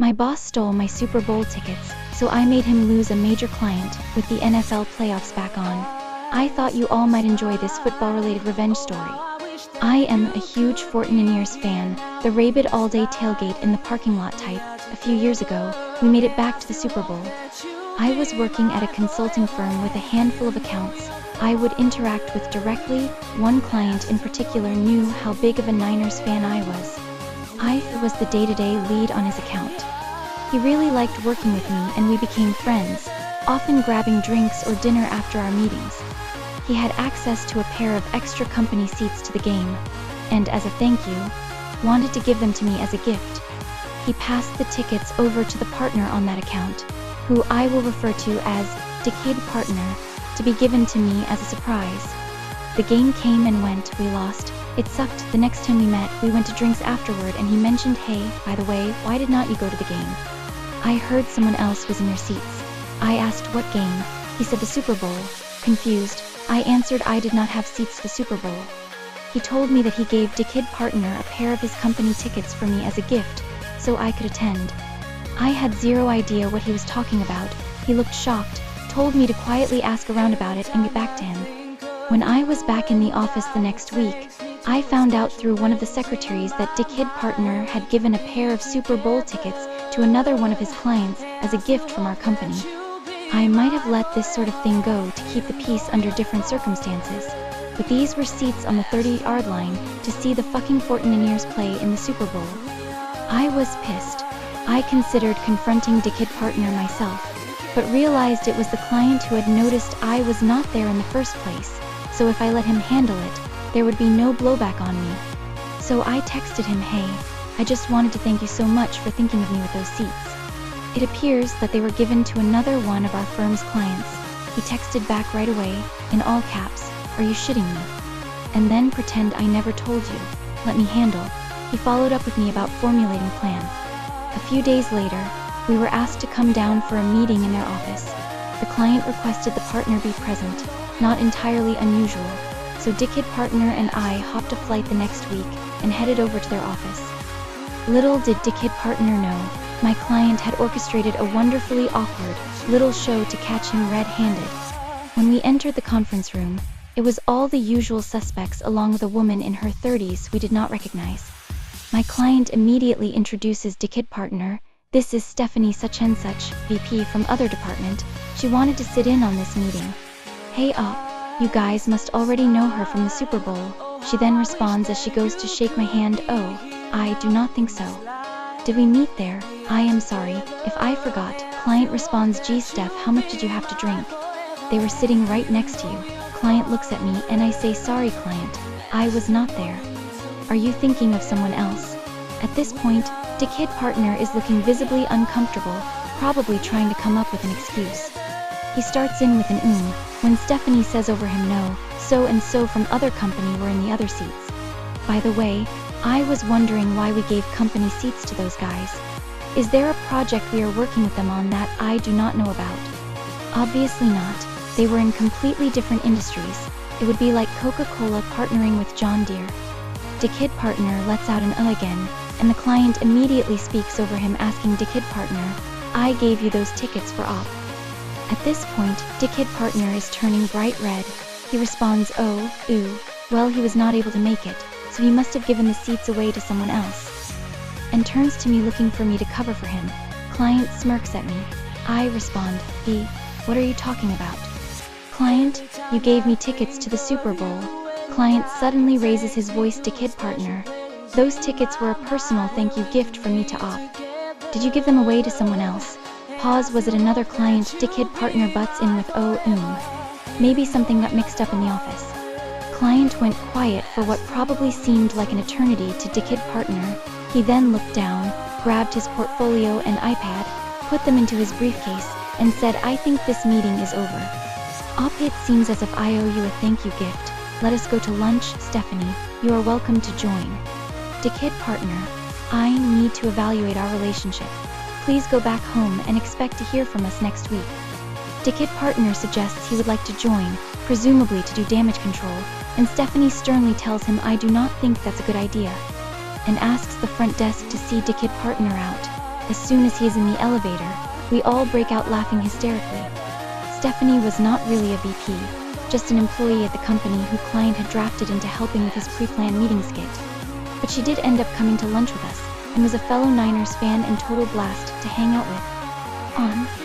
My boss stole my Super Bowl tickets, so I made him lose a major client with the NFL playoffs back on. I thought you all might enjoy this football-related revenge story. I am a huge 49ers fan. The rabid all-day tailgate in the parking lot type. A few years ago, we made it back to the Super Bowl. I was working at a consulting firm with a handful of accounts I would interact with directly. One client in particular knew how big of a Niners fan I was. I was the day-to-day lead on his account. He really liked working with me and we became friends, often grabbing drinks or dinner after our meetings. He had access to a pair of extra company seats to the game, and as a thank you, wanted to give them to me as a gift. He passed the tickets over to the partner on that account, who I will refer to as Decade Partner, to be given to me as a surprise. The game came and went, we lost. It sucked. The next time we met, we went to drinks afterward and he mentioned, "Hey, by the way, why did not you go to the game? I heard someone else was in your seats." I asked what game. He said the Super Bowl. Confused, I answered I did not have seats to the Super Bowl. He told me that he gave Decade Partner a pair of his company tickets for me as a gift, so I could attend. I had zero idea what he was talking about. He looked shocked, told me to quietly ask around about it and get back to him. When I was back in the office the next week, I found out through one of the secretaries that Decade Partner had given a pair of Super Bowl tickets to another one of his clients as a gift from our company. I might have let this sort of thing go to keep the peace under different circumstances, but these were seats on the 30-yard line to see the fucking 49ers play in the Super Bowl. I was pissed. I considered confronting Decade Partner myself, but realized it was the client who had noticed I was not there in the first place, so if I let him handle it, there would be no blowback on me. So I texted him, "Hey, I just wanted to thank you so much for thinking of me with those seats." It appears that they were given to another one of our firm's clients. He texted back right away, in all caps, "Are you shitting me? And then pretend I never told you. Let me handle." He followed up with me about formulating a plan. A few days later, we were asked to come down for a meeting in their office. The client requested the partner be present, not entirely unusual, so Decade Partner and I hopped a flight the next week and headed over to their office. Little did Decade Partner know, my client had orchestrated a wonderfully awkward little show to catch him red-handed. When we entered the conference room, it was all the usual suspects along with a woman in her 30s we did not recognize. My client immediately introduces Decade Partner. "This is Stephanie such and such, VP from other department. She wanted to sit in on this meeting." "Hey up, you guys must already know her from the Super Bowl." She then responds as she goes to shake my hand. "Oh, I do not think so. Did we meet there? I am sorry if I forgot." Client responds, "Gee Steph, how much did you have to drink? They were sitting right next to you." Client looks at me and I say, "Sorry client, I was not there. Are you thinking of someone else?" At this point, Decade Partner is looking visibly uncomfortable, probably trying to come up with an excuse. He starts in with an when Stephanie says over him, "No, so and so from other company were in the other seats. By the way, I was wondering why we gave company seats to those guys. Is there a project we are working with them on that I do not know about?" Obviously not. They were in completely different industries. It would be like Coca-Cola partnering with John Deere. Decade Partner lets out an again, and the client immediately speaks over him asking Decade Partner, "I gave you those tickets for op." At this point, Decade Partner is turning bright red. He responds, "Oh, ooh, well he was not able to make it, so he must have given the seats away to someone else." And turns to me looking for me to cover for him. Client smirks at me. I respond, "What are you talking about?" Client, "You gave me tickets to the Super Bowl." Client suddenly raises his voice, "Decade Partner, those tickets were a personal thank you gift from me to op. Did you give them away to someone else?" Pause. "Was it another client?" Decade Partner butts in with, Maybe something got mixed up in the office." Client went quiet for what probably seemed like an eternity to Decade Partner. He then looked down, grabbed his portfolio and iPad, put them into his briefcase, and said, "I think this meeting is over. Op, it seems as if I owe you a thank you gift. Let us go to lunch, Stephanie. You are welcome to join." Decade Partner, "I need to evaluate our relationship. Please go back home and expect to hear from us next week." Decade Partner suggests he would like to join, presumably to do damage control, and Stephanie sternly tells him, "I do not think that's a good idea," and asks the front desk to see Decade Partner out. As soon as he is in the elevator, we all break out laughing hysterically. Stephanie was not really a VP, just an employee at the company who client had drafted into helping with his pre-planned meeting skit. But she did end up coming to lunch with us, and was a fellow Niners fan and total blast to hang out with. On